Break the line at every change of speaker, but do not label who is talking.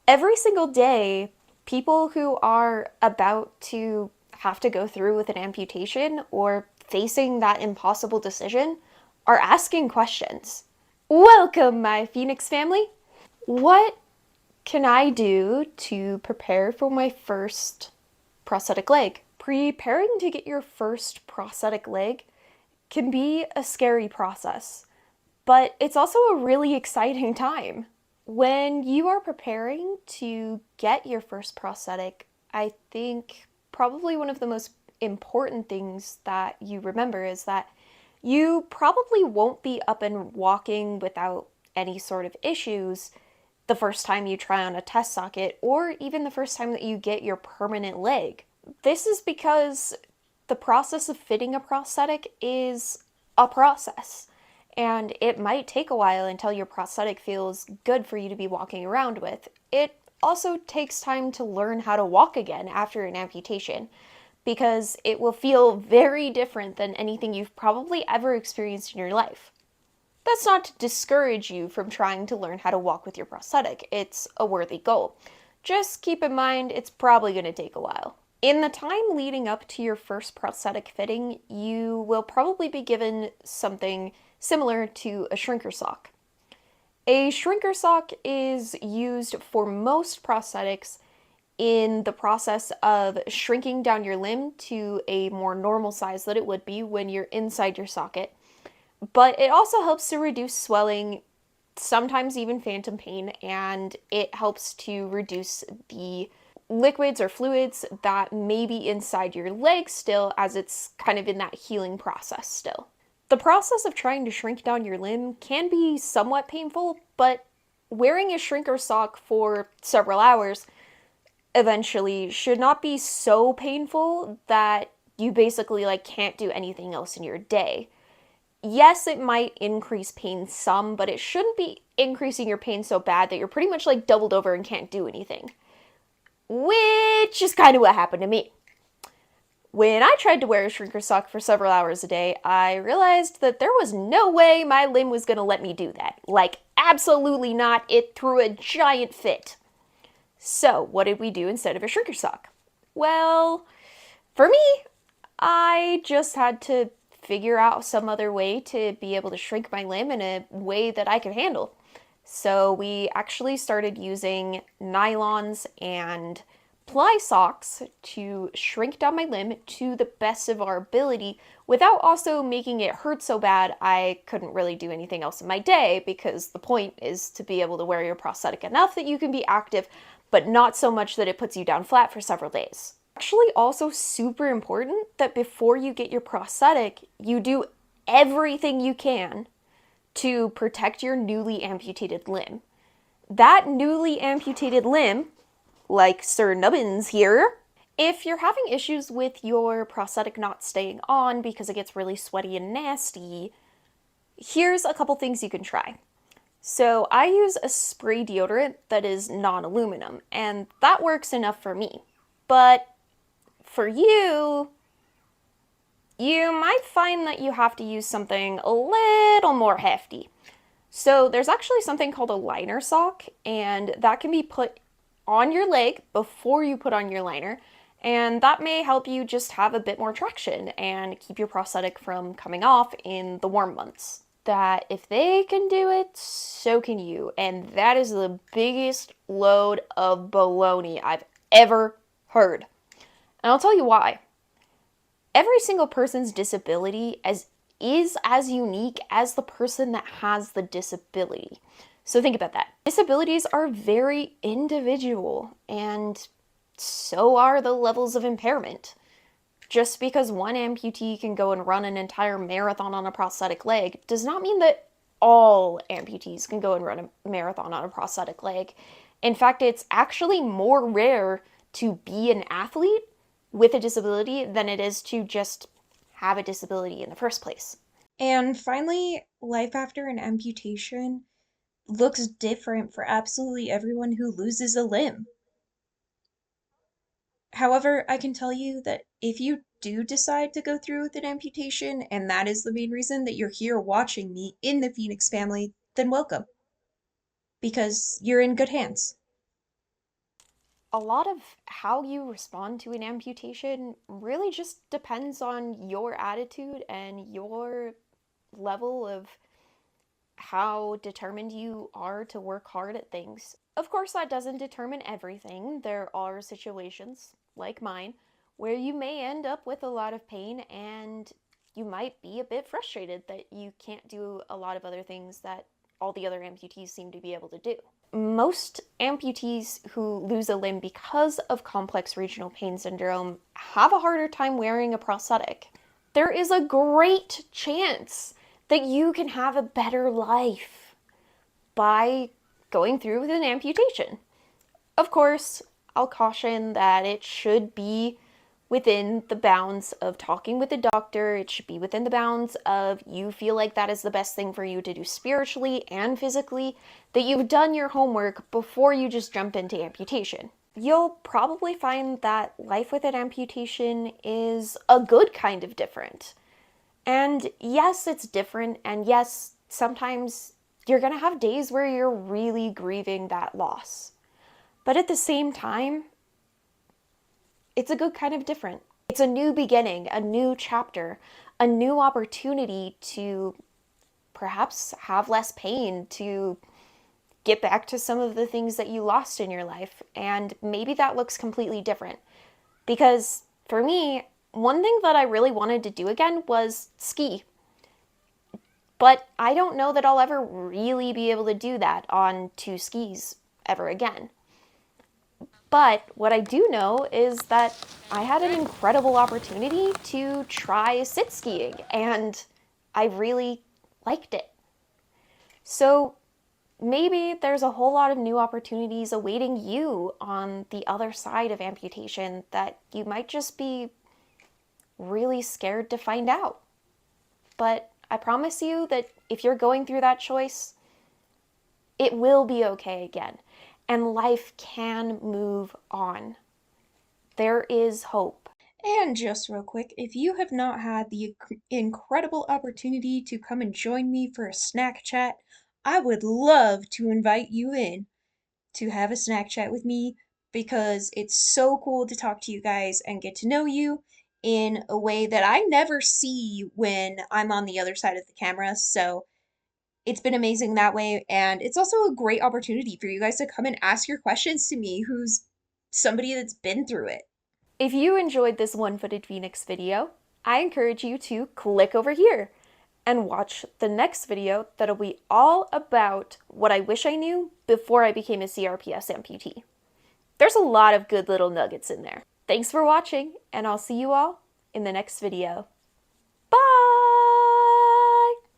Every single day, people who are about to have to go through with an amputation or facing that impossible decision are asking questions. Welcome, my Phoenix family. What can I do to prepare for my first prosthetic leg? Preparing to get your first prosthetic leg can be a scary process, but it's also a really exciting time. When you are preparing to get your first prosthetic, I think probably one of the most important things that you remember is that you probably won't be up and walking without any sort of issues the first time you try on a test socket or even the first time that you get your permanent leg. This is because the process of fitting a prosthetic is a process, and it might take a while until your prosthetic feels good for you to be walking around with. It also takes time to learn how to walk again after an amputation, because it will feel very different than anything you've probably ever experienced in your life. That's not to discourage you from trying to learn how to walk with your prosthetic. It's a worthy goal. Just keep in mind it's probably going to take a while. In the time leading up to your first prosthetic fitting, you will probably be given something similar to a shrinker sock. A shrinker sock is used for most prosthetics in the process of shrinking down your limb to a more normal size that it would be when you're inside your socket. But it also helps to reduce swelling, sometimes even phantom pain, and it helps to reduce the liquids or fluids that may be inside your leg still, as it's kind of in that healing process still. The process of trying to shrink down your limb can be somewhat painful, but wearing a shrinker sock for several hours eventually should not be so painful that you basically can't do anything else in your day. Yes, it might increase pain some, but it shouldn't be increasing your pain so bad that you're pretty much doubled over and can't do anything. Which is kind of what happened to me. When I tried to wear a shrinker sock for several hours a day, I realized that there was no way my limb was going to let me do that. Absolutely not. It threw a giant fit. So, what did we do instead of a shrinker sock? Well, for me, I just had to figure out some other way to be able to shrink my limb in a way that I could handle. So we actually started using nylons and ply socks to shrink down my limb to the best of our ability without also making it hurt so bad I couldn't really do anything else in my day, because the point is to be able to wear your prosthetic enough that you can be active, but not so much that it puts you down flat for several days. Actually, also super important that before you get your prosthetic, you do everything you can to protect your newly amputated limb. That newly amputated limb, like Sir Nubbins here, if you're having issues with your prosthetic not staying on because it gets really sweaty and nasty, here's a couple things you can try. So I use a spray deodorant that is non-aluminum, and that works enough for me. But for you, you might find that you have to use something a little more hefty. So there's actually something called a liner sock, and that can be put on your leg before you put on your liner, and that may help you just have a bit more traction and keep your prosthetic from coming off in the warm months. That if they can do it, so can you, and that is the biggest load of baloney I've ever heard. And I'll tell you why. Every single person's disability is as unique as the person that has the disability. So think about that. Disabilities are very individual, and so are the levels of impairment. Just because one amputee can go and run an entire marathon on a prosthetic leg does not mean that all amputees can go and run a marathon on a prosthetic leg. In fact, it's actually more rare to be an athlete with a disability than it is to just have a disability in the first place. And finally, life after an amputation looks different for absolutely everyone who loses a limb. However, I can tell you that if you do decide to go through with an amputation, and that is the main reason that you're here watching me in the Phoenix family, then welcome, because you're in good hands. A lot of how you respond to an amputation really just depends on your attitude and your level of how determined you are to work hard at things. Of course, that doesn't determine everything. There are situations, like mine, where you may end up with a lot of pain and you might be a bit frustrated that you can't do a lot of other things that all the other amputees seem to be able to do. Most amputees who lose a limb because of complex regional pain syndrome have a harder time wearing a prosthetic. There is a great chance that you can have a better life by going through with an amputation. Of course, I'll caution that it should be within the bounds of talking with the doctor. It should be within the bounds of you feel like that is the best thing for you to do spiritually and physically, that you've done your homework before you just jump into amputation. You'll probably find that life with an amputation is a good kind of different. And yes, it's different, and yes, sometimes you're gonna have days where you're really grieving that loss. But at the same time, it's a good kind of different. It's a new beginning, a new chapter, a new opportunity to perhaps have less pain, to get back to some of the things that you lost in your life. And maybe that looks completely different. Because for me, one thing that I really wanted to do again was ski. But I don't know that I'll ever really be able to do that on two skis ever again. But what I do know is that I had an incredible opportunity to try sit skiing, and I really liked it. So maybe there's a whole lot of new opportunities awaiting you on the other side of amputation that you might just be really scared to find out. But I promise you that if you're going through that choice, it will be okay again. And life can move on. There is hope.
And just real quick, if you have not had the incredible opportunity to come and join me for a snack chat, I would love to invite you in to have a snack chat with me because it's so cool to talk to you guys and get to know you in a way that I never see when I'm on the other side of the camera. So it's been amazing that way. And it's also a great opportunity for you guys to come and ask your questions to me, who's somebody that's been through it.
If you enjoyed this one-footed phoenix video, I encourage you to click over here and watch the next video that'll be all about what I wish I knew before I became a CRPS amputee. There's a lot of good little nuggets in there. Thanks for watching, and I'll see you all in the next video.